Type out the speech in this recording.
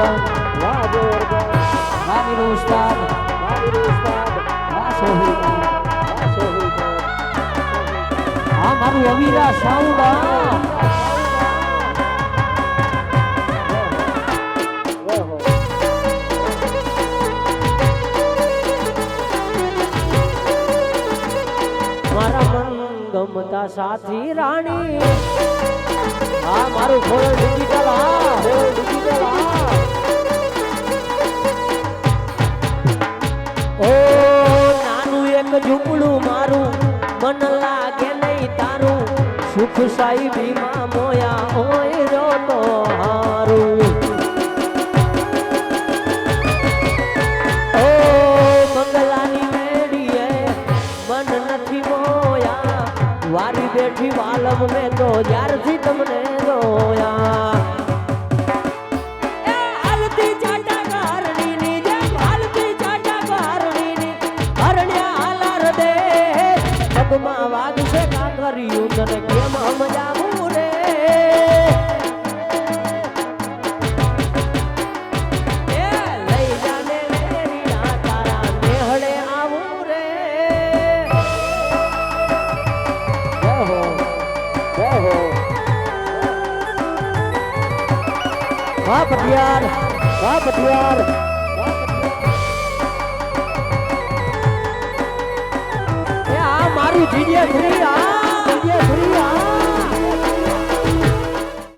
ગોવર્ધન વાહ ગોવર્ધન વાહ વીરો ઉસ્તાદ વાહ વીરો ઉસ્તાદ વાહ સોહિલ વાહ સોહિલ આ મારું અવીરા સાઉડા મારા મન ગમતા સાથી રાણી આ મારું ખોળ ડિજિટલ આ ખોળ ડિજિટલ ઓ નાનું એક ઝૂંપડું મારું મન લાગે નહીં તારું સુખ સાહેબીમાં મોયા હોય રોતો હારું ઓ મંગલાની મેડીએ મન નથી મોયા વારી બેઠી વાલમ મેં તો જ્યારથી તમને જોયા વાગ છે કા કર્યું તને કેમ સમજાવું રે એ લઈ જાને મેરીના તારા નેહળે આવું રે જય હો વાહ પટિયાર વાહ પટિયાર એ આ મારું જીજે ફ્રી આ જીજે ફ્રી આ